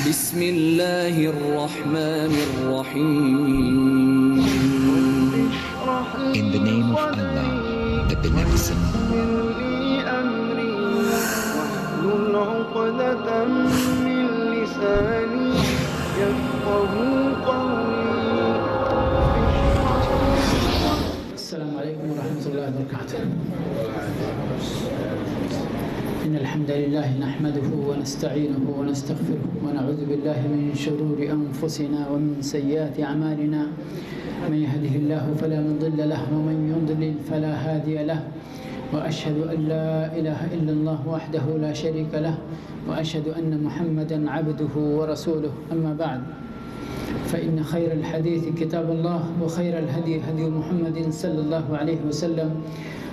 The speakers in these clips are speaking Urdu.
بسم اللہ الرحمن الرحیم. In the name of Allah, the Beneficent. السلام علیکم ورحمۃ اللہ وبرکاتہ. إن الحمد لله نحمده ونستعينه ونستغفره ونعوذ بالله من شرور أنفسنا ومن سيئات أعمالنا. من يهده الله فلا مضل له ومن يضلل فلا هادي له. وأشهد أن لا إله إلا الله وحده لا شريك له وأشهد أن محمدا عبده ورسوله. أما بعد فإن خير الحديث كتاب الله وخير الهدي هدي محمد صلى الله عليه وسلم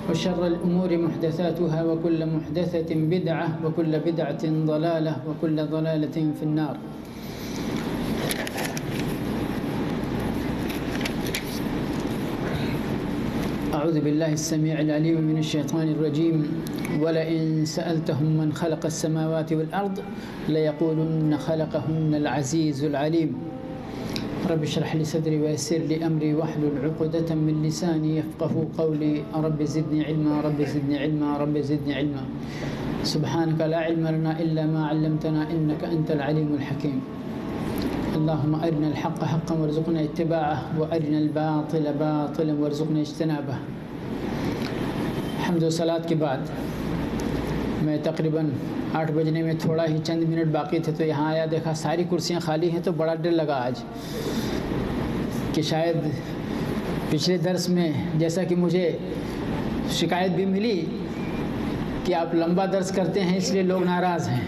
وشر الأمور محدثاتها وكل محدثة بدعة وكل بدعة ضلالة وكل ضلالة في النار. أعوذ بالله السميع العليم من الشيطان الرجيم. ولئن سألتهم من خلق السماوات والأرض ليقولن خلقهن العزيز العليم. رب اشرح لي صدري ويسر لي أمري واحلل عقدة من لساني يفقهوا قولي. رب زدني علما رب زدني علما رب زدني علما. سبحانك لا علم لنا إلا ما علمتنا إنك أنت العليم الحكيم. اللهم أرنا الحق حقا وارزقنا اتباعه وأرنا الباطل باطلا وارزقنا اجتنابه. حمد و صلات کے بعد میں تقریباً 8 بجنے میں تھوڑا ہی چند منٹ باقی تھے تو یہاں آیا، دیکھا ساری کرسیاں خالی ہیں تو بڑا ڈر لگا آج کہ شاید پچھلے درس میں جیسا کہ مجھے شکایت بھی ملی کہ آپ لمبا درس کرتے ہیں اس لیے لوگ ناراض ہیں،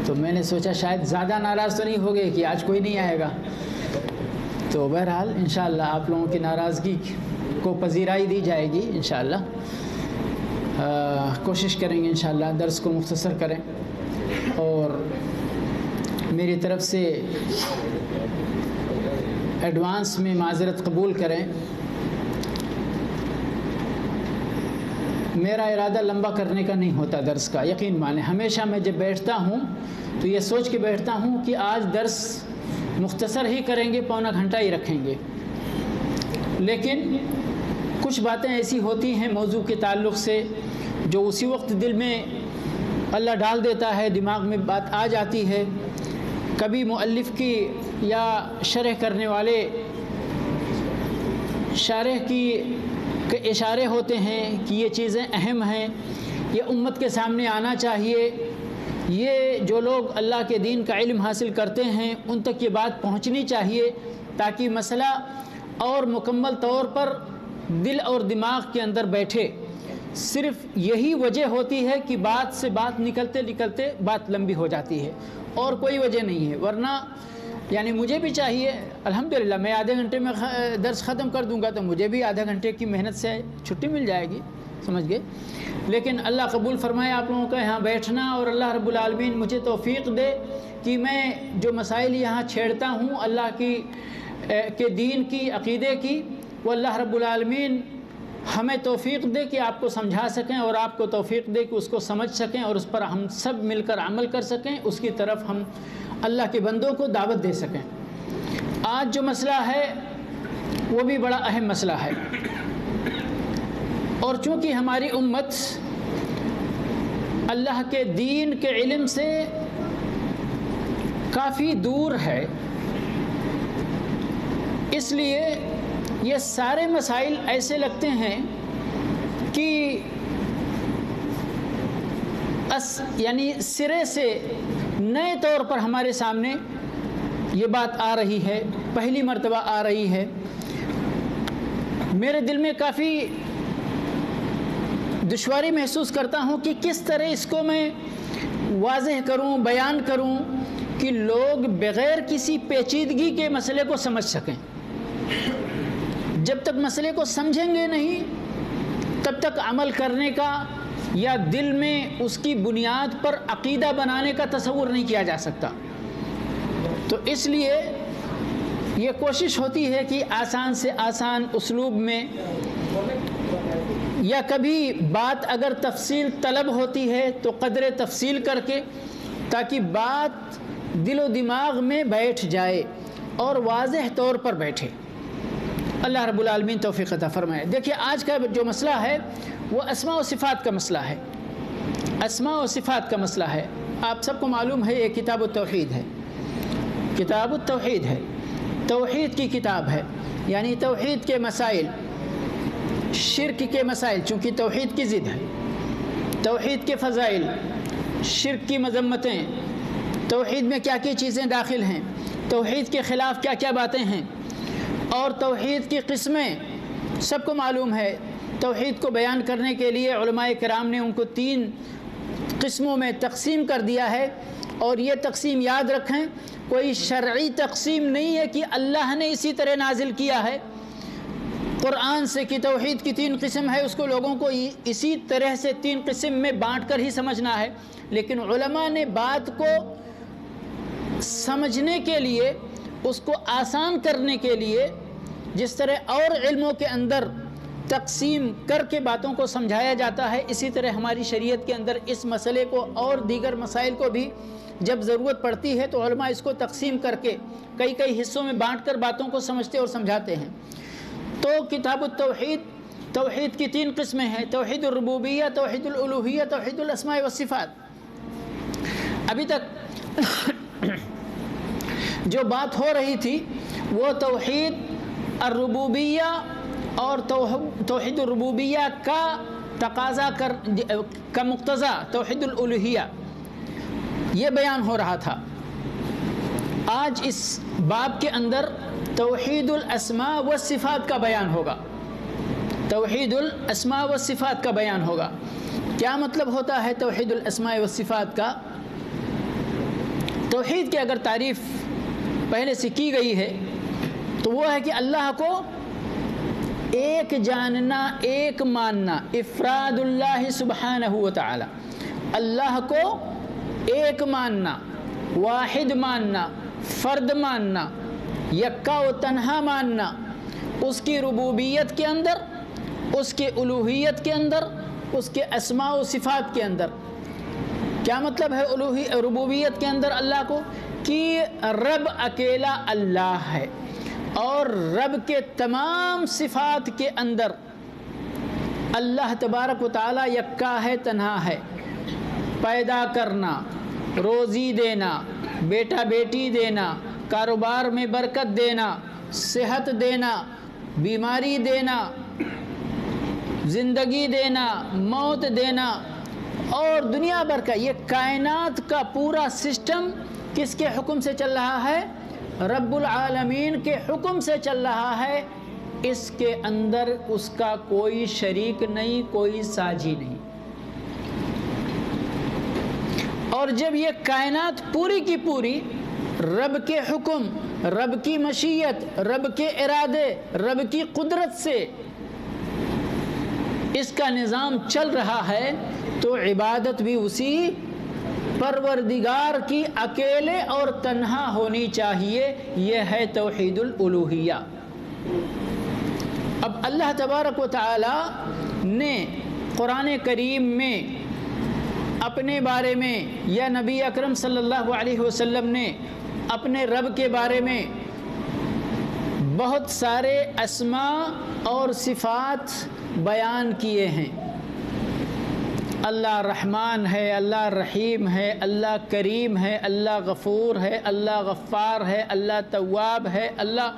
تو میں نے سوچا شاید زیادہ ناراض تو نہیں ہو گئے کہ آج کوئی نہیں آئے گا. تو بہرحال انشاءاللہ آپ لوگوں کی ناراضگی کو پذیرائی دی جائے گی انشاءاللہ. کوشش کریں گے انشاءاللہ درس کو مختصر کریں اور میری طرف سے ایڈوانس میں معذرت قبول کریں. میرا ارادہ لمبا کرنے کا نہیں ہوتا درس کا، یقین مانیں. ہمیشہ میں جب بیٹھتا ہوں تو یہ سوچ کے بیٹھتا ہوں کہ آج درس مختصر ہی کریں گے، پونا گھنٹہ ہی رکھیں گے. لیکن کچھ باتیں ایسی ہوتی ہیں موضوع کے تعلق سے جو اسی وقت دل میں اللہ ڈال دیتا ہے، دماغ میں بات آ جاتی ہے. کبھی مؤلف کی یا شرح کرنے والے شارح کی کے اشارے ہوتے ہیں کہ یہ چیزیں اہم ہیں، یہ امت کے سامنے آنا چاہیے، یہ جو لوگ اللہ کے دین کا علم حاصل کرتے ہیں ان تک یہ بات پہنچنی چاہیے تاکہ مسئلہ اور مکمل طور پر دل اور دماغ کے اندر بیٹھے. صرف یہی وجہ ہوتی ہے کہ بات سے بات نکلتے نکلتے بات لمبی ہو جاتی ہے، اور کوئی وجہ نہیں ہے. ورنہ یعنی مجھے بھی چاہیے، الحمدللہ میں آدھے گھنٹے میں درس ختم کر دوں گا تو مجھے بھی آدھا گھنٹے کی محنت سے چھٹی مل جائے گی، سمجھ گئے. لیکن اللہ قبول فرمائے آپ لوگوں کا یہاں بیٹھنا، اور اللہ رب العالمین مجھے توفیق دے کہ میں جو مسائل یہاں چھیڑتا ہوں اللہ کے دین کی، عقیدے کی، وہ اللہ رب العالمین ہمیں توفیق دے کہ آپ کو سمجھا سکیں، اور آپ کو توفیق دے کہ اس کو سمجھ سکیں اور اس پر ہم سب مل کر عمل کر سکیں، اس کی طرف ہم اللہ کے بندوں کو دعوت دے سکیں. آج جو مسئلہ ہے وہ بھی بڑا اہم مسئلہ ہے، اور چونکہ ہماری امت اللہ کے دین کے علم سے کافی دور ہے، اس لیے یہ سارے مسائل ایسے لگتے ہیں کہ یعنی سرے سے نئے طور پر ہمارے سامنے یہ بات آ رہی ہے، پہلی مرتبہ آ رہی ہے. میرے دل میں کافی دشواری محسوس کرتا ہوں کہ کس طرح اس کو میں واضح کروں، بیان کروں کہ لوگ بغیر کسی پیچیدگی کے مسئلے کو سمجھ سکیں. جب تک مسئلے کو سمجھیں گے نہیں تب تک عمل کرنے کا یا دل میں اس کی بنیاد پر عقیدہ بنانے کا تصور نہیں کیا جا سکتا. تو اس لیے یہ کوشش ہوتی ہے کہ آسان سے آسان اسلوب میں یا کبھی بات اگر تفصیل طلب ہوتی ہے تو قدر تفصیل کر کے، تاکہ بات دل و دماغ میں بیٹھ جائے اور واضح طور پر بیٹھے۔ اللہ رب العالمین توفیق عطا فرمائے۔ دیکھیے آج کا جو مسئلہ ہے وہ اسماء و صفات کا مسئلہ ہے، اسماء و صفات کا مسئلہ ہے۔ آپ سب کو معلوم ہے یہ کتاب التوحید ہے، کتاب التوحید ہے، توحید کی کتاب ہے، یعنی توحید کے مسائل، شرک کے مسائل، چونکہ توحید کی ضد ہے، توحید کے فضائل، شرک کی مذمتیں، توحید میں کیا کیا چیزیں داخل ہیں، توحید کے خلاف کیا کیا باتیں ہیں، اور توحید کی قسمیں سب کو معلوم ہے۔ توحید کو بیان کرنے کے لیے علماء کرام نے ان کو 3 قسموں میں تقسیم کر دیا ہے، اور یہ تقسیم یاد رکھیں کوئی شرعی تقسیم نہیں ہے کہ اللہ نے اسی طرح نازل کیا ہے۔ قرآن سے کہ توحید کی 3 قسم ہے، اس کو لوگوں کو اسی طرح سے 3 قسم میں بانٹ کر ہی سمجھنا ہے، لیکن علماء نے بات کو سمجھنے کے لیے، اس کو آسان کرنے کے لیے، جس طرح اور علموں کے اندر تقسیم کر کے باتوں کو سمجھایا جاتا ہے، اسی طرح ہماری شریعت کے اندر اس مسئلے کو اور دیگر مسائل کو بھی جب ضرورت پڑتی ہے تو علماء اس کو تقسیم کر کے کئی حصوں میں بانٹ کر باتوں کو سمجھتے اور سمجھاتے ہیں۔ تو کتاب التوحید، توحید کی 3 قسمیں ہیں، توحید الربوبیہ، توحید الالوہیہ، توحید الاسماء والصفات۔ ابھی تک جو بات ہو رہی تھی وہ توحید الربوبیہ اور توحید الربوبیہ کا تقاضا کا مقتضا توحید الالوہیہ، یہ بیان ہو رہا تھا۔ آج اس باب کے اندر توحید الاسماء والصفات کا بیان ہوگا، توحید الاسماء والصفات کا بیان ہوگا۔ کیا مطلب ہوتا ہے توحید الاسماء والصفات کا؟ توحید کی اگر تعریف پہلے سے کی گئی ہے تو وہ ہے کہ اللہ کو ایک جاننا، ایک ماننا، افراد اللہ سبحانہ و تعالی، اللہ کو ایک ماننا، واحد ماننا، فرد ماننا، یکا و تنہا ماننا، اس کی ربوبیت کے اندر، اس کے الوہیت کے اندر، اس کے اسماء و صفات کے اندر۔ کیا مطلب ہے ربوبیت کے اندر اللہ کو؟ کہ رب اکیلا اللہ ہے، اور رب کے تمام صفات کے اندر اللہ تبارک و تعالی یکا ہے، تنہا ہے۔ پیدا کرنا، روزی دینا، بیٹا بیٹی دینا، کاروبار میں برکت دینا، صحت دینا، بیماری دینا، زندگی دینا، موت دینا، اور دنیا بھر کا یہ کائنات کا پورا سسٹم کس کے حکم سے چل رہا ہے؟ رب العالمین کے حکم سے چل رہا ہے۔ اس کے اندر اس کا کوئی شریک نہیں، کوئی ساجی نہیں۔ اور جب یہ کائنات پوری کی پوری رب کے حکم، رب کی مشیت، رب کے ارادے، رب کی قدرت سے اس کا نظام چل رہا ہے تو عبادت بھی اسی پروردگار کی اکیلے اور تنہا ہونی چاہیے۔ یہ ہے توحید الالوہیہ۔ اب اللہ تبارک و تعالی نے قرآن کریم میں اپنے بارے میں، یا نبی اکرم صلی اللہ علیہ وسلم نے اپنے رب کے بارے میں بہت سارے اسماء اور صفات بیان کیے ہیں۔ اللہ رحمان ہے، اللہ رحیم ہے، اللہ کریم ہے، اللہ غفور ہے، اللہ غفار ہے، اللہ تواب ہے۔ اللہ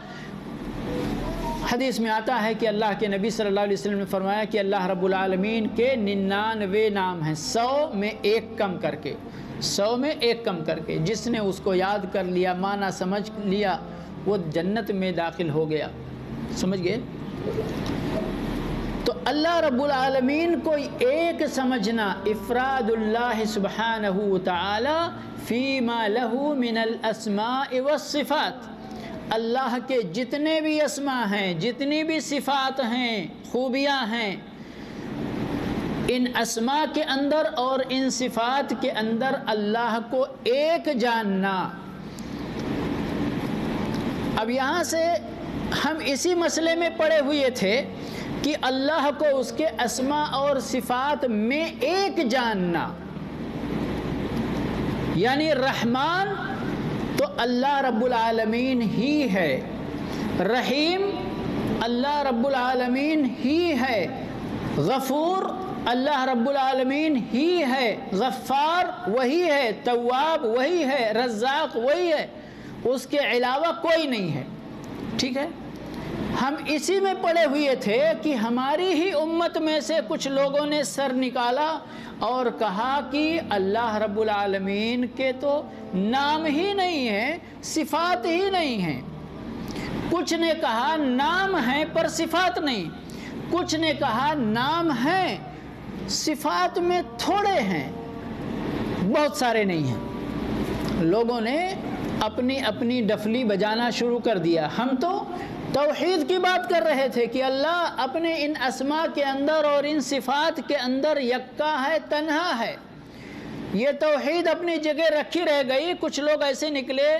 حدیث میں آتا ہے کہ اللہ کے نبی صلی اللہ علیہ وسلم نے فرمایا کہ اللہ رب العالمین کے 99 نام ہیں، 100 میں ایک کم کر کے، 100 میں ایک کم کر کے، جس نے اس کو یاد کر لیا، معنی سمجھ لیا، وہ جنت میں داخل ہو گیا۔ سمجھ گئے؟ تو اللہ رب العالمین کو ایک سمجھنا، افراد اللہ سبحانہ وتعالی فیما لہ من الاسماء والصفات، اللہ کے جتنے بھی اسماء ہیں، جتنی بھی صفات ہیں، خوبیاں ہیں، ان اسماء کے اندر اور ان صفات کے اندر اللہ کو ایک جاننا۔ اب یہاں سے ہم اسی مسئلے میں پڑے ہوئے تھے کہ اللہ کو اس کے اسماء اور صفات میں ایک جاننا، یعنی رحمان تو اللہ رب العالمین ہی ہے، رحیم اللہ رب العالمین ہی ہے، غفور اللہ رب العالمین ہی ہے، غفار وہی ہے، تواب وہی ہے، رزاق وہی ہے، اس کے علاوہ کوئی نہیں ہے۔ ٹھیک ہے، ہم اسی میں پڑے ہوئے تھے کہ ہماری ہی امت میں سے کچھ لوگوں نے سر نکالا اور کہا کہ اللہ رب العالمین کے تو نام ہی نہیں ہیں، صفات ہی نہیں ہیں۔ کچھ نے کہا نام ہیں پر صفات نہیں، کچھ نے کہا نام ہیں صفات میں تھوڑے ہیں، بہت سارے نہیں ہیں۔ لوگوں نے اپنی اپنی ڈفلی بجانا شروع کر دیا۔ ہم تو توحید کی بات کر رہے تھے کہ اللہ اپنے ان اسماء کے اندر اور ان صفات کے اندر یکا ہے، تنہا ہے۔ یہ توحید اپنی جگہ رکھی رہ گئی۔ کچھ لوگ ایسے نکلے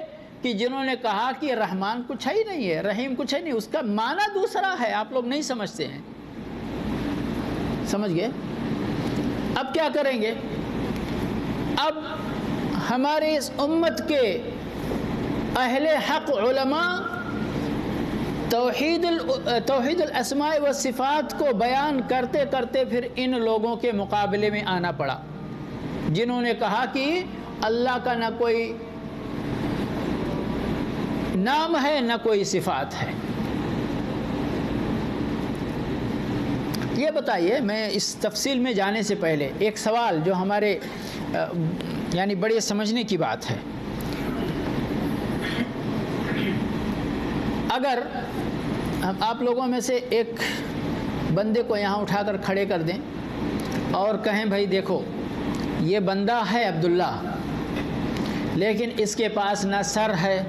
کہ جنہوں نے کہا کہ رحمان کچھ ہے ہی نہیں ہے، رحیم کچھ ہے نہیں، اس کا معنی دوسرا ہے، آپ لوگ نہیں سمجھتے ہیں۔ سمجھ گئے؟ اب کیا کریں گے؟ اب ہماری اس امت کے اہل حق علماء توحید الاسماء والصفات کو بیان کرتے کرتے پھر ان لوگوں کے مقابلے میں آنا پڑا جنہوں نے کہا کہ اللہ کا نہ کوئی نام ہے نہ کوئی صفات ہے۔ یہ بتائیے، میں اس تفصیل میں جانے سے پہلے ایک سوال جو ہمارے یعنی بڑے سمجھنے کی بات ہے۔ اگر ہم آپ لوگوں میں سے ایک بندے کو یہاں اٹھا کر کھڑے کر دیں اور کہیں بھائی دیکھو یہ بندہ ہے عبداللہ، لیکن اس کے پاس نہ سر ہے،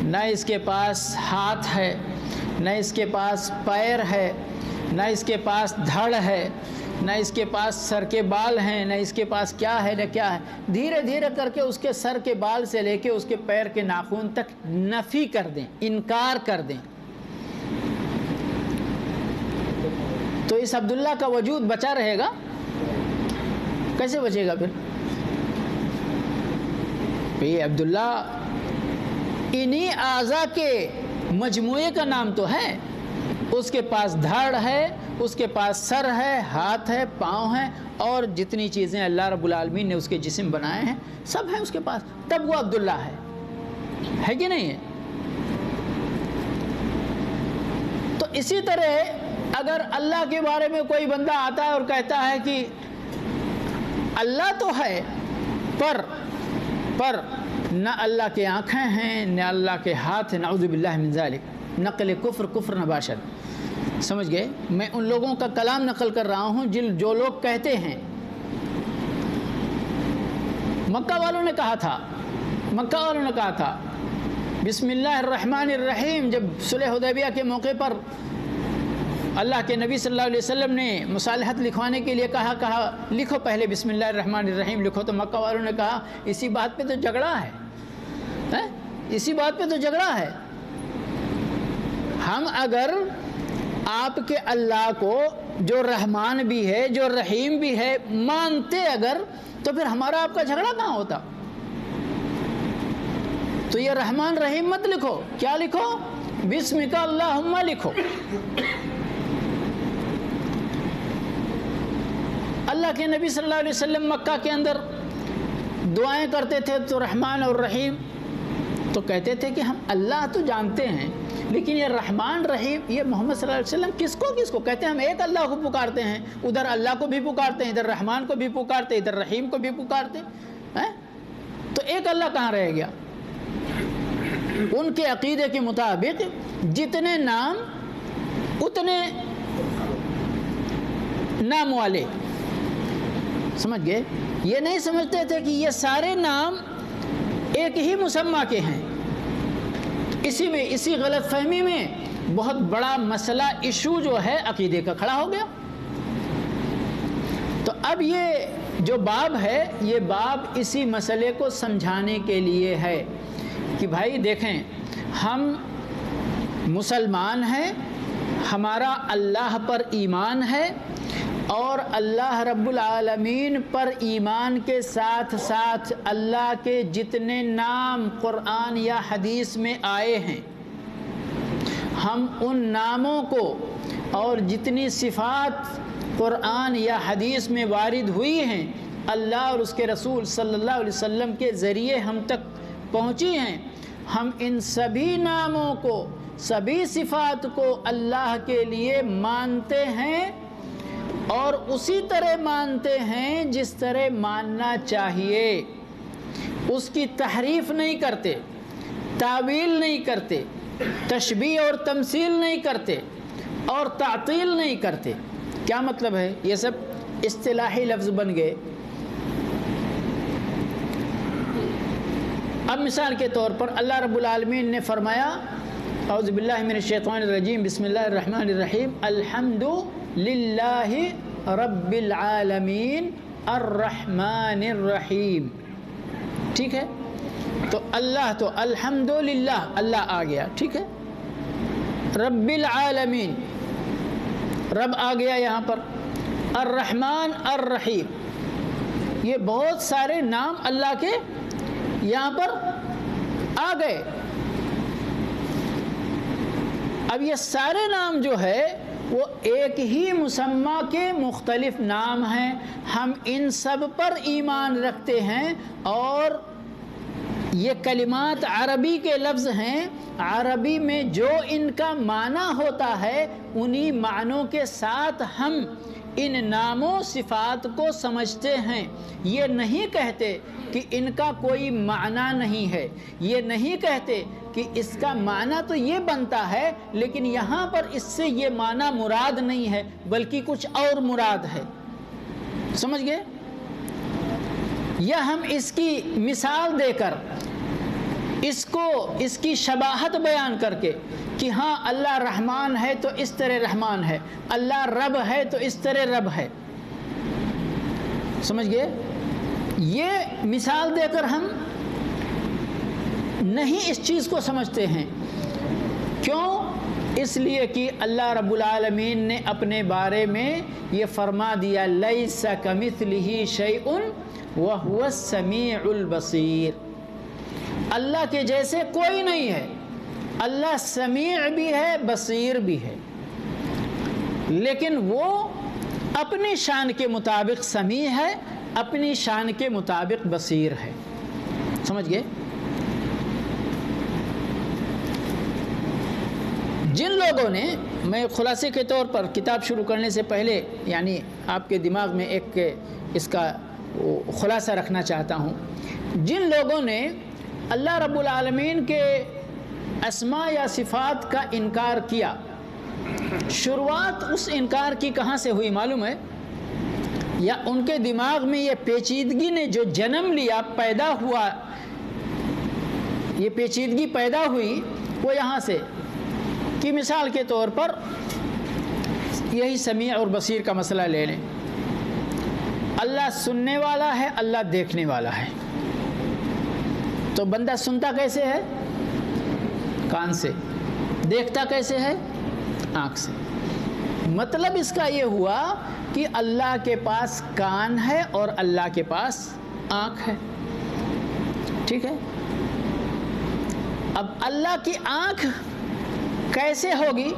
نہ اس کے پاس ہاتھ ہے، نہ اس کے پاس پیر ہے، نہ اس کے پاس دھڑ ہے، نہ اس کے پاس سر کے بال ہیں، نہ اس کے پاس کیا ہے نہ کیا ہے، دھیرے دھیرے کر کے اس کے سر کے بال سے لے کے اس کے پیر کے ناخن تک نفی کر دیں، انکار کر دیں، تو اس عبداللہ کا وجود بچا رہے گا؟ کیسے بچے گا پھر؟ یہ عبداللہ انہی اعضاء کے مجموعے کا نام تو ہے۔ اس کے پاس دھڑ ہے، اس کے پاس سر ہے، ہاتھ ہے، پاؤں ہیں، اور جتنی چیزیں اللہ رب العالمین نے اس کے جسم بنائے ہیں سب ہیں اس کے پاس، تب وہ عبداللہ ہے کہ نہیں ہے؟ تو اسی طرح اگر اللہ کے بارے میں کوئی بندہ آتا ہے اور کہتا ہے کہ اللہ تو ہے پر نہ اللہ کے آنکھیں ہیں، نہ اللہ کے ہاتھ ہیں، نعوذ باللہ من ذالک، نقل کفر نباشد۔ سمجھ گئے؟ میں ان لوگوں کا کلام نقل کر رہا ہوں جو لوگ کہتے ہیں۔ مکہ والوں نے کہا تھا بسم اللہ الرحمن الرحیم، جب صلح حدیبیہ کے موقع پر اللہ کے نبی صلی اللہ علیہ وسلم نے مصالحت لکھوانے کے لیے کہا لکھو پہلے بسم اللہ الرحمن الرحیم لکھو، تو مکہ والوں نے کہا اسی بات پہ تو جھگڑا ہے، اسی بات پہ تو جھگڑا ہے۔ ہم اگر آپ کے اللہ کو جو رحمان بھی ہے جو رحیم بھی ہے مانتے اگر، تو پھر ہمارا آپ کا جھگڑا کہاں ہوتا؟ تو یہ رحمان رحیم مت لکھو، کیا لکھو؟ بسمک اللہم لکھو۔ اللہ کے نبی صلی اللہ علیہ وسلم مکہ کے اندر دعائیں کرتے تھے تو رحمان اور رحیم، تو کہتے تھے کہ ہم اللہ تو جانتے ہیں لیکن یہ رحمان رحیم یہ محمد صلی اللہ علیہ وسلم کس کو کہتے ہیں؟ ہم ایک اللہ کو پکارتے ہیں، ادھر اللہ کو بھی پکارتے ہیں، ادھر رحمان کو بھی پکارتے ہیں، ادھر رحیم کو بھی پکارتے ہیں، تو ایک اللہ کہاں رہ گیا؟ ان کے عقیدے کے مطابق جتنے نام اتنے نام والے، سمجھ گئے؟ یہ نہیں سمجھتے تھے کہ یہ سارے نام ایک ہی مسمى کے ہیں۔ اسی غلط فہمی میں بہت بڑا مسئلہ ایشو جو ہے عقیدے کا کھڑا ہو گیا۔ تو اب یہ جو باب ہے یہ باب اسی مسئلے کو سمجھانے کے لیے ہے کہ بھائی دیکھیں ہم مسلمان ہیں، ہمارا اللہ پر ایمان ہے، اور اللہ رب العالمین پر ایمان کے ساتھ ساتھ اللہ کے جتنے نام قرآن یا حدیث میں آئے ہیں ہم ان ناموں کو اور جتنی صفات قرآن یا حدیث میں وارد ہوئی ہیں اللہ اور اس کے رسول صلی اللہ علیہ وسلم کے ذریعے ہم تک پہنچی ہیں، ہم ان سبھی ناموں کو، سبھی صفات کو اللہ کے لیے مانتے ہیں اور اسی طرح مانتے ہیں جس طرح ماننا چاہیے، اس کی تحریف نہیں کرتے، تعویل نہیں کرتے، تشبیہ اور تمثیل نہیں کرتے اور تعطیل نہیں کرتے۔ کیا مطلب ہے؟ یہ سب اصطلاحی لفظ بن گئے۔ اب مثال کے طور پر اللہ رب العالمین نے فرمایا اعوذ باللہ من الشیطان الرجیم بسم اللہ الرحمن الرحیم الحمد للہ رب العالمین الرحمن الرحیم، ٹھیک ہے؟ تو اللہ تو الحمد للہ اللہ آ گیا، ٹھیک ہے؟ رب العالمین رب آ گیا یہاں پر، الرحمن الرحیم، یہ بہت سارے نام اللہ کے یہاں پر آ گئے۔ اب یہ سارے نام جو ہے وہ ایک ہی مسمى کے مختلف نام ہیں، ہم ان سب پر ایمان رکھتے ہیں اور یہ کلمات عربی کے لفظ ہیں، عربی میں جو ان کا معنی ہوتا ہے انہی معنوں کے ساتھ ہم ان ناموں صفات کو سمجھتے ہیں۔ یہ نہیں کہتے کہ ان کا کوئی معنی نہیں ہے، یہ نہیں کہتے کہ اس کا معنی تو یہ بنتا ہے لیکن یہاں پر اس سے یہ معنی مراد نہیں ہے بلکہ کچھ اور مراد ہے، سمجھ گئے؟ یا ہم اس کی مثال دے کر اس کی شباہت بیان کر کے کہ ہاں اللہ رحمان ہے تو اس طرح رحمان ہے، اللہ رب ہے تو اس طرح رب ہے، سمجھ گئے؟ یہ مثال دے کر ہم نہیں اس چیز کو سمجھتے ہیں۔ کیوں؟ اس لیے کہ اللہ رب العالمین نے اپنے بارے میں یہ فرما دیا لیس کمثلہ شیء وہو السمیع البصیر، اللہ کے جیسے کوئی نہیں ہے، اللہ سمیع بھی ہے بصیر بھی ہے، لیکن وہ اپنی شان کے مطابق سمیع ہے، اپنی شان کے مطابق بصیر ہے، سمجھ گئے؟ جن لوگوں نے، میں خلاصے کے طور پر کتاب شروع کرنے سے پہلے یعنی آپ کے دماغ میں ایک اس کا خلاصہ رکھنا چاہتا ہوں، جن لوگوں نے اللہ رب العالمین کے اسماء یا صفات کا انکار کیا، شروعات اس انکار کی کہاں سے ہوئی معلوم ہے؟ یا ان کے دماغ میں یہ پیچیدگی نے جو جنم لیا، پیدا ہوا، یہ پیچیدگی پیدا ہوئی وہ یہاں سے کہ مثال کے طور پر یہی سمیع اور بصیر کا مسئلہ لے لیں، اللہ سننے والا ہے، اللہ دیکھنے والا ہے، تو بندہ سنتا کیسے ہے؟ کان سے، دیکھتا کیسے ہے؟ آنکھ سے۔ مطلب اس کا یہ ہوا کہ اللہ کے پاس کان ہے اور اللہ کے پاس آنکھ ہے، ٹھیک ہے؟ اب اللہ کی آنکھ کیسے ہوگی؟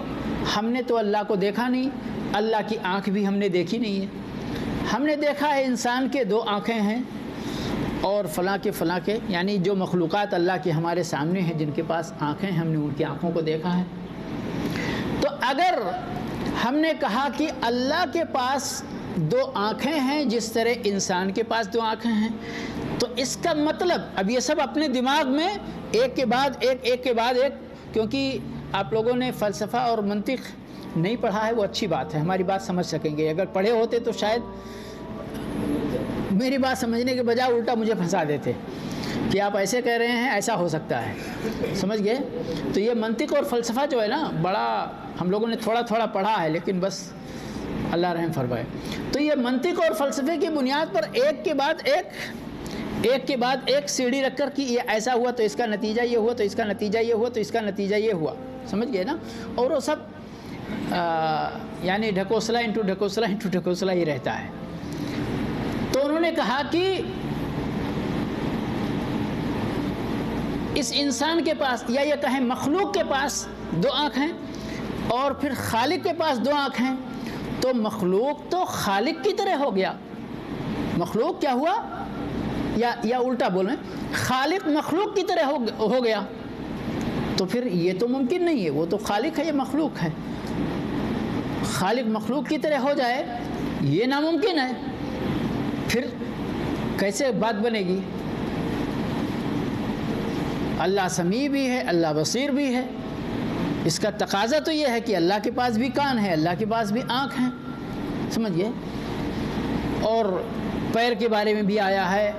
ہم نے تو اللہ کو دیکھا نہیں، اللہ کی آنکھ بھی ہم نے دیکھی نہیں ہے۔ ہم نے دیکھا ہے انسان کے دو آنکھیں ہیں اور فلاں کے یعنی جو مخلوقات اللہ کے ہمارے سامنے ہیں جن کے پاس آنکھیں ہیں، ہم نے ان کی آنکھوں کو دیکھا ہے۔ تو اگر ہم نے کہا کہ اللہ کے پاس دو آنکھیں ہیں جس طرح انسان کے پاس دو آنکھیں ہیں، تو اس کا مطلب اب یہ سب اپنے دماغ میں ایک کے بعد ایک کے بعد ایک، کیونکہ آپ لوگوں نے فلسفہ اور منطق نہیں پڑھا ہے وہ اچھی بات ہے، ہماری بات سمجھ سکیں گے، اگر پڑھے ہوتے تو شاید میری بات سمجھنے کے بجائے الٹا مجھے پھنسا دیتے کہ آپ ایسے کہہ رہے ہیں، ایسا ہو سکتا ہے، سمجھ گئے؟ تو یہ منطق اور فلسفہ جو ہے نا بڑا ہم لوگوں نے تھوڑا پڑھا ہے لیکن بس اللہ رحم فرمائے۔ تو یہ منطق اور فلسفے کی بنیاد پر ایک کے بعد ایک سیڑھی رکھ کر کہ یہ ایسا ہوا تو اس کا نتیجہ یہ ہوا، تو اس کا نتیجہ یہ ہوا، تو اس کا نتیجہ یہ ہوا، سمجھ گئے نا؟ اور وہ سب یعنی ڈھکوسلا انٹو ڈھکوسلا انٹو ڈھکوسلا ہی رہتا ہے. تو انہوں نے کہا کہ اس انسان کے پاس یا یہ کہیں مخلوق کے پاس 2 آنکھ ہیں اور پھر خالق کے پاس 2 آنکھ ہیں، تو مخلوق تو خالق کی طرح ہو گیا. مخلوق کیا ہوا، یا الٹا بولیں، خالق مخلوق کی طرح ہو گیا. تو پھر یہ تو ممکن نہیں ہے، وہ تو خالق ہے، یہ مخلوق ہے. خالق مخلوق کی طرح ہو جائے یہ ناممکن ہے. پھر کیسے بات بنے گی؟ اللہ سمیع بھی ہے، اللہ بصیر بھی ہے. اس کا تقاضا تو یہ ہے کہ اللہ کے پاس بھی کان ہے، اللہ کے پاس بھی آنکھ ہیں، سمجھئے. اور پیر کے بارے میں بھی آیا ہے،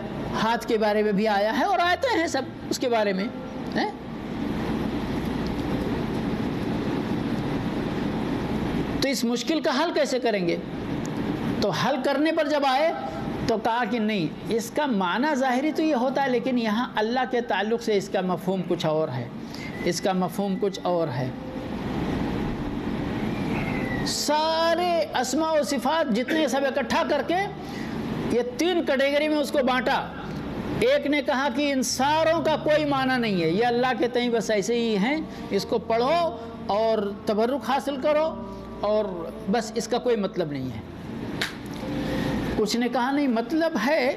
ہاتھ کے بارے میں بھی آیا ہے، اور آیتیں ہیں سب اس کے بارے میں. تو اس مشکل کا حل کیسے کریں گے؟ تو حل کرنے پر جب آئے تو کہا کہ نہیں، اس کا معنی ظاہری تو یہ ہوتا ہے، لیکن یہاں اللہ کے تعلق سے اس کا مفہوم کچھ اور ہے، اس کا مفہوم کچھ اور ہے. سارے اسماء و صفات جتنے سب اکٹھا کر کے یہ 3 کیٹیگری میں اس کو بانٹا. ایک نے کہا کہ ان ساروں کا کوئی معنی نہیں ہے، یہ اللہ کے تئیں بس ایسے ہی ہیں، اس کو پڑھو اور تبرک حاصل کرو اور بس اس کا کوئی مطلب نہیں ہے. کچھ نے کہا نہیں، مطلب ہے،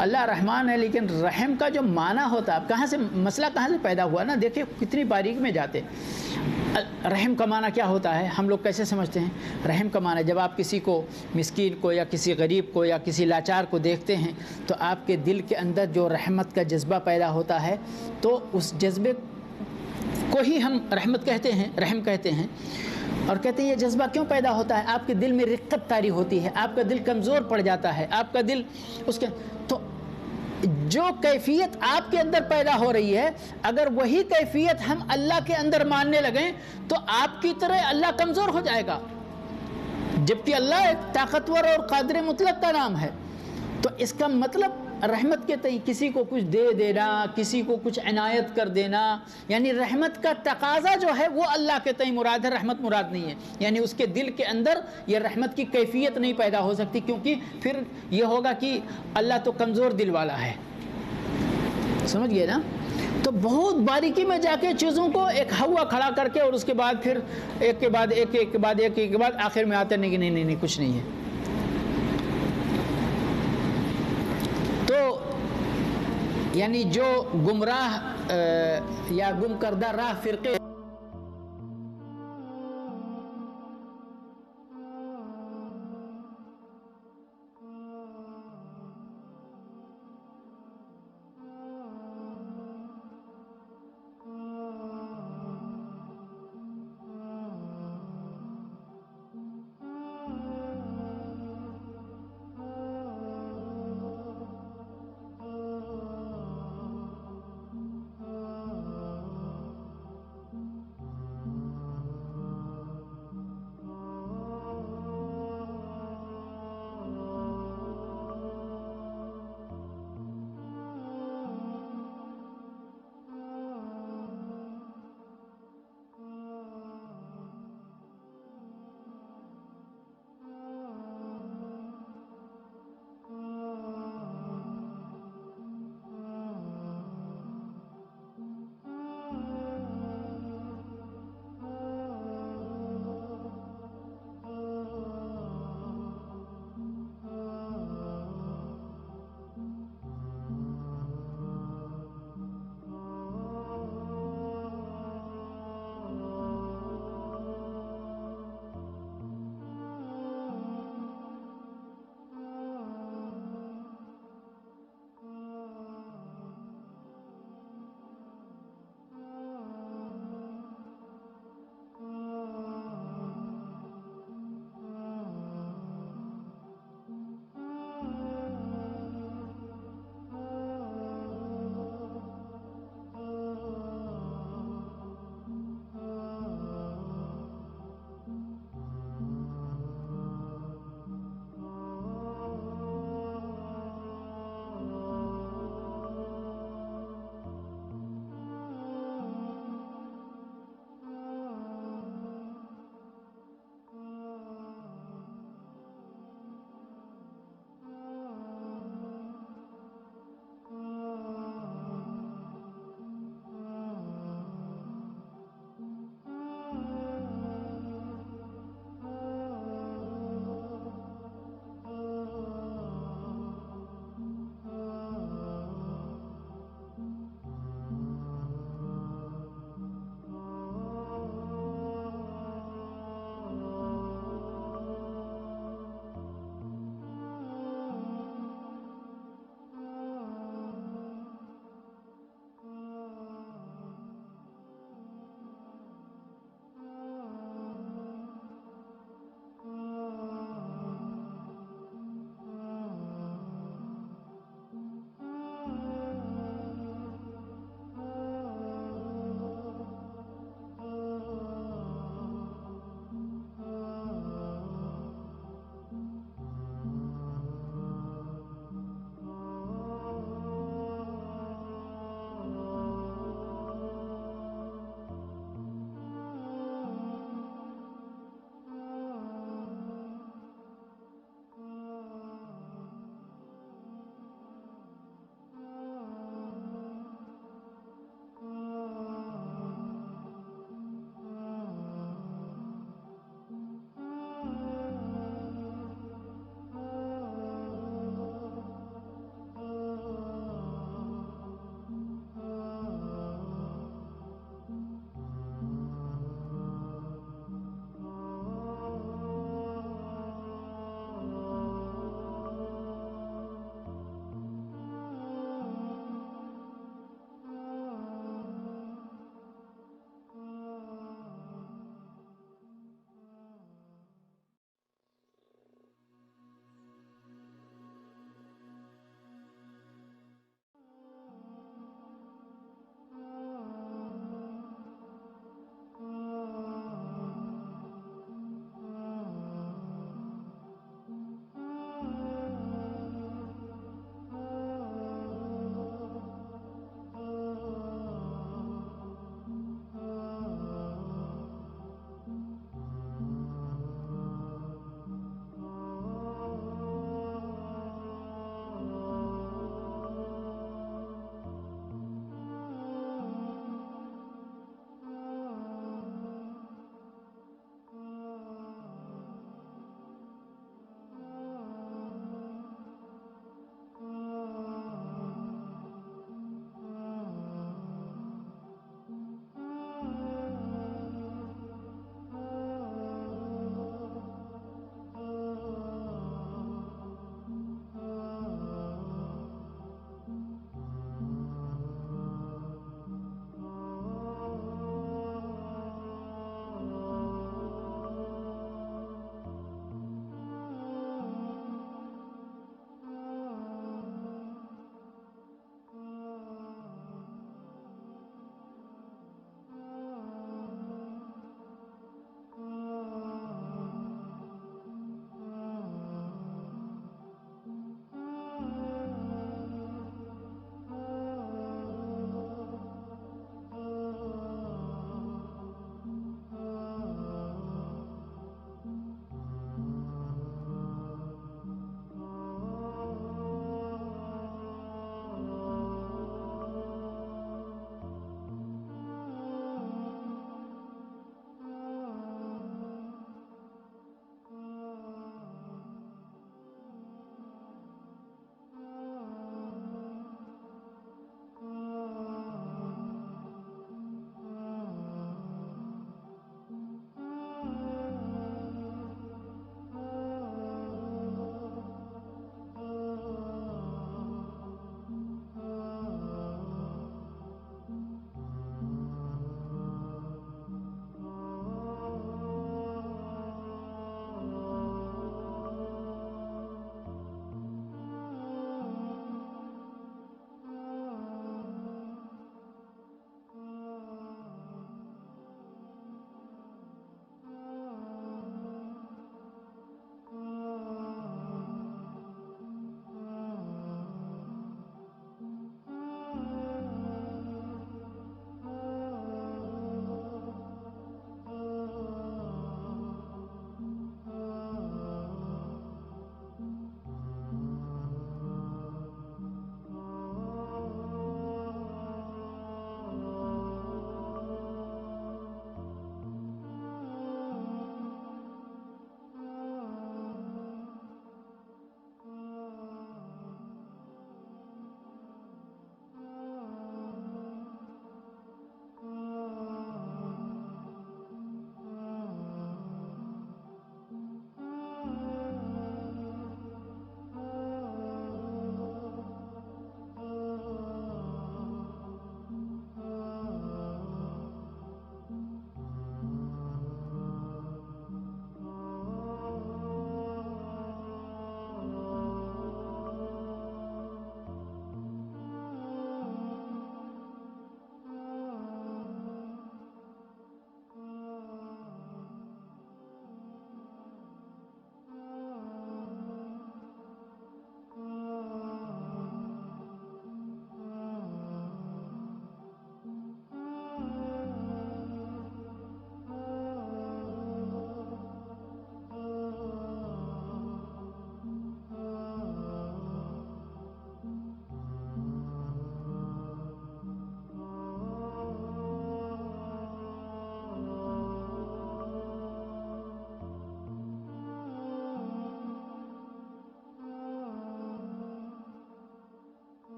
اللہ رحمان ہے، لیکن رحم کا جو معنی ہوتا ہے، کہاں سے مسئلہ کہاں سے پیدا ہوا نا. دیکھیں کتنی باریک میں جاتے. رحم کا معنی کیا ہوتا ہے، ہم لوگ کیسے سمجھتے ہیں؟ رحم کا معنی جب آپ کسی کو، مسکین کو یا کسی غریب کو یا کسی لاچار کو دیکھتے ہیں تو آپ کے دل کے اندر جو رحمت کا جذبہ پیدا ہوتا ہے، تو اس جذبے کو ہی ہم رحمت کہتے ہیں، رحم کہتے ہیں. اور کہتے ہیں یہ جذبہ کیوں پیدا ہوتا ہے؟ آپ کے دل میں رقت طاری ہوتی ہے، آپ کا دل کمزور پڑ جاتا ہے، آپ کا دل اس کے، تو جو کیفیت آپ کے اندر پیدا ہو رہی ہے، اگر وہی کیفیت ہم اللہ کے اندر ماننے لگیں تو آپ کی طرح اللہ کمزور ہو جائے گا، جبکہ اللہ ایک طاقتور اور قادر مطلق کا نام ہے. تو اس کا مطلب رحمت کے تئیں کسی کو کچھ دے دینا، کسی کو کچھ عنایت کر دینا، یعنی رحمت کا تقاضا جو ہے وہ اللہ کے تئیں مراد ہے، رحمت مراد نہیں ہے. یعنی اس کے دل کے اندر یہ رحمت کی کیفیت نہیں پیدا ہو سکتی، کیونکہ پھر یہ ہوگا کہ اللہ تو کمزور دل والا ہے. سمجھ گئے نا؟ تو بہت باریکی میں جا کے چیزوں کو ایک ہوا کھڑا کر کے اور اس کے بعد پھر ایک کے بعد ایک، ایک کے بعد ایک، ایک کے بعد آخر میں آتے نہیں، نہیں کچھ نہیں ہے. تو یعنی جو گمراہ یا گم کردہ راہ فرقے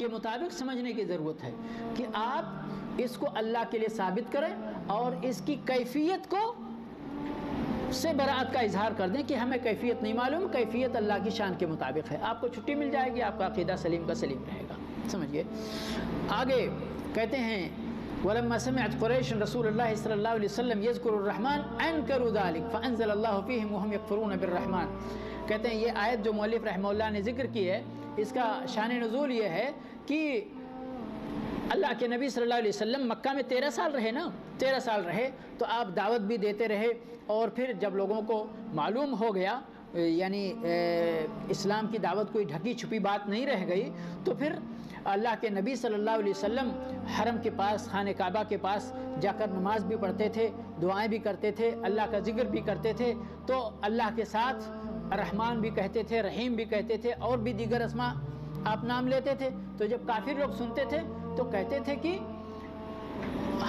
کے مطابق سمجھنے کی ضرورت ہے کہ آپ اس کو اللہ کے لیے ثابت کریں اور اس کی کیفیت کو سے براعت کا اظہار کر دیں کہ ہمیں کیفیت نہیں معلوم، کیفیت اللہ کی شان کے مطابق ہے. آپ کو چھٹی مل جائے گی، آپ کا عقیدہ سلیم کا سلیم رہے گا. سمجھئے. آگے کہتے ہیں وَلَمَّا سَمِعَتْ قُرَيْشٌ رَسُولَ اللَّهِ صلی اللہ علیہ وسلم يَذْكُرُ الرَّحْمَنَ أَنْكَرُوا ذَلِكَ فَأَنزَلَ اللَّهُ فِيهِمْ وَهُمْ يَكْفُرُونَ بِالرَّحْمَنِ. کہتے ہیں یہ آیت جو مؤلف رحمہ اللہ نے ذکر کی ہے، اس کا شان نزول یہ ہے کہ اللہ کے نبی صلی اللہ علیہ وسلم مکہ میں 13 سال رہے نا، 13 سال رہے تو آپ دعوت بھی دیتے رہے، اور پھر جب لوگوں کو معلوم ہو گیا، یعنی اسلام کی دعوت کوئی ڈھکی چھپی بات نہیں رہ گئی، تو پھر اللہ کے نبی صلی اللہ علیہ وسلم حرم کے پاس، خانہ کعبہ کے پاس جا کر نماز بھی پڑھتے تھے، دعائیں بھی کرتے تھے، اللہ کا ذکر بھی کرتے تھے، تو اللہ کے ساتھ رحمان بھی کہتے تھے، رحیم بھی کہتے تھے، اور بھی دیگر اسماء آپ نام لیتے تھے. تو جب کافر لوگ سنتے تھے تو کہتے تھے کہ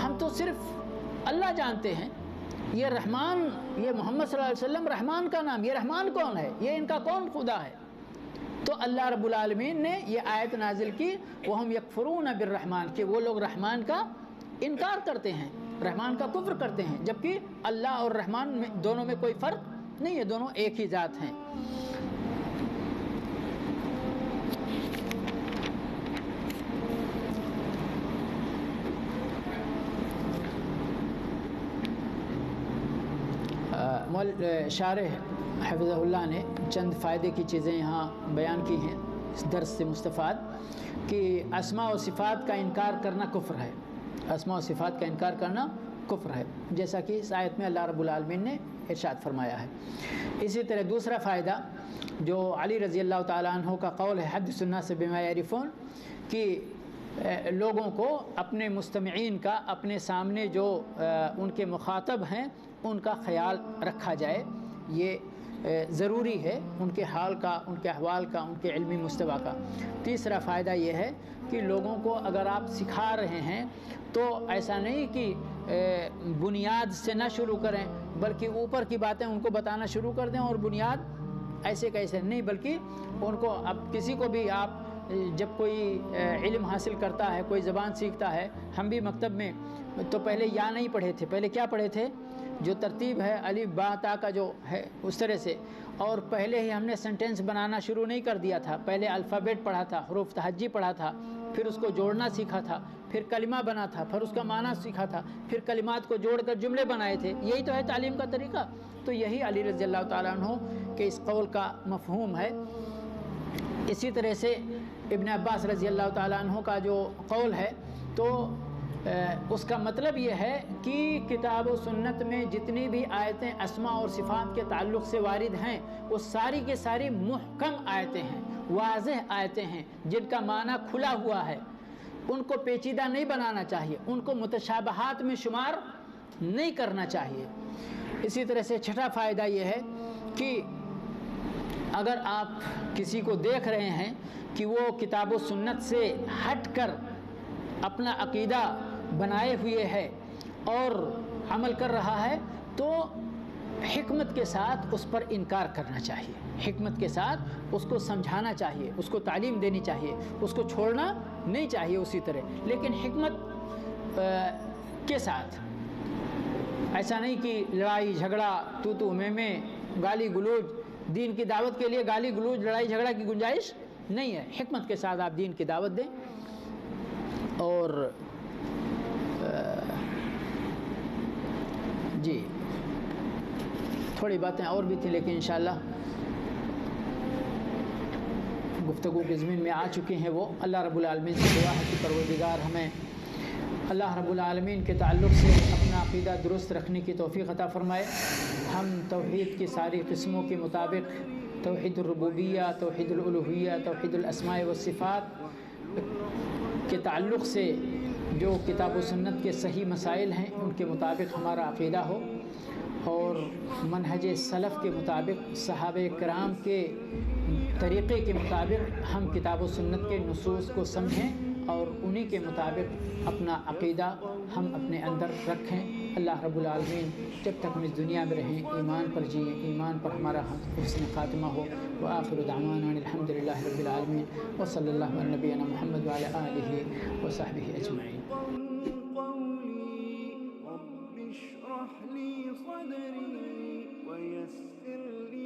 ہم تو صرف اللہ جانتے ہیں، یہ رحمان، یہ محمد صلی اللہ علیہ وسلم رحمان کا نام، یہ رحمان کون ہے، یہ ان کا کون خدا ہے. تو اللہ رب العالمین نے یہ آیت نازل کی وَهُمْ يَكْفُرُونَ بِالرَّحْمَنِ کہ وہ لوگ رحمان کا انکار کرتے ہیں، رحمان کا کفر کرتے ہیں، جبکہ اللہ اور رحمان میں دونوں میں کوئی فرق نہیں ہے، دونوں ایک ہی ذات ہیں. شارح حفظہ اللہ نے چند فائدے کی چیزیں یہاں بیان کی ہیں اس درس سے مستفاد، کہ اسماء و صفات کا انکار کرنا کفر ہے، اسماء و صفات کا انکار کرنا کفر ہے، جیسا کہ اس آیت میں اللہ رب العالمین نے ارشاد فرمایا ہے. اسی طرح دوسرا فائدہ جو علی رضی اللہ تعالیٰ عنہ کا قول ہے حدث الناس بما یعرفون، کہ لوگوں کو اپنے مستمعین کا، اپنے سامنے جو ان کے مخاطب ہیں ان کا خیال رکھا جائے، یہ ضروری ہے، ان کے حال کا، ان کے احوال کا، ان کے علمی مستویٰ کا. تیسرا فائدہ یہ ہے کہ لوگوں کو اگر آپ سکھا رہے ہیں تو ایسا نہیں کہ بنیاد سے نہ شروع کریں، بلکہ اوپر کی باتیں ان کو بتانا شروع کر دیں اور بنیاد ایسے کیسے نہیں، بلکہ ان کو، اب کسی کو بھی آپ جب کوئی علم حاصل کرتا ہے، کوئی زبان سیکھتا ہے، ہم بھی مکتب میں تو پہلے یا نہیں پڑھے تھے، پہلے کیا پڑھے تھے؟ جو ترتیب ہے الف با تا کا جو ہے اس طرح سے، اور پہلے ہی ہم نے سنٹینس بنانا شروع نہیں کر دیا تھا، پہلے الفابیٹ پڑھا تھا، حروف تہجی پڑھا تھا، پھر اس کو جوڑنا سیکھا تھا، پھر کلمہ بنا تھا، پھر اس کا معنی سیکھا تھا، پھر کلمات کو جوڑ کر جملے بنائے تھے. یہی تو ہے تعلیم کا طریقہ. تو یہی علی رضی اللہ تعالیٰ عنہ کے اس قول کا مفہوم ہے. اسی طرح سے ابن عباس رضی اللہ تعالیٰ عنہ کا جو قول ہے، تو اس کا مطلب یہ ہے کہ کتاب و سنت میں جتنی بھی آیتیں اسماء اور صفات کے تعلق سے وارد ہیں وہ ساری کے ساری محکم آیتیں ہیں، واضح آیتیں ہیں، جن کا معنی کھلا ہوا ہے. ان کو پیچیدہ نہیں بنانا چاہیے، ان کو متشابہات میں شمار نہیں کرنا چاہیے. اسی طرح سے چھٹا فائدہ یہ ہے کہ اگر آپ کسی کو دیکھ رہے ہیں کہ وہ کتاب و سنت سے ہٹ کر اپنا عقیدہ بنائے ہوئے ہے اور عمل کر رہا ہے، تو حکمت کے ساتھ اس پر انکار کرنا چاہیے، حکمت کے ساتھ اس کو سمجھانا چاہیے، اس کو تعلیم دینی چاہیے، اس کو چھوڑنا نہیں چاہیے اسی طرح، لیکن حکمت کے ساتھ. ایسا نہیں کہ لڑائی جھگڑا، تو میں گالی گلوچ. دین کی دعوت کے لیے گالی گلوچ، لڑائی جھگڑا کی گنجائش نہیں ہے. حکمت کے ساتھ آپ دین کی دعوت دیں. اور جی تھوڑی باتیں اور بھی تھیں، لیکن انشاءاللہ گفتگو کے ضمن میں آ چکے ہیں. وہ اللہ رب العالمین سے دعا ہے کہ پروردگار ہمیں اللہ رب العالمین کے تعلق سے اپنا عقیدہ درست رکھنے کی توفیق عطا فرمائے. ہم توحید کی ساری قسموں کے مطابق توحید الربوبیہ، توحید الالوہیہ، توحید الاسماء والصفات کے تعلق سے جو کتاب و سنت کے صحیح مسائل ہیں ان کے مطابق ہمارا عقیدہ ہو، اور منہج سلف کے مطابق، صحابہ کرام کے طریقے کے مطابق ہم کتاب و سنت کے نصوص کو سمجھیں اور انہی کے مطابق اپنا عقیدہ ہم اپنے اندر رکھیں. اللہ رب العالمین جب تک ہم اس دنیا میں رہیں ایمان پر جئیں، ایمان پر ہمارا حسن خاتمہ ہو۔ وآخر دعوانا الحمد للہ رب العالمین وصلی اللہ علی نبینا محمد وعلی آلہ وصحبہ اجمعین۔ اشرح لي صدري ويسر لي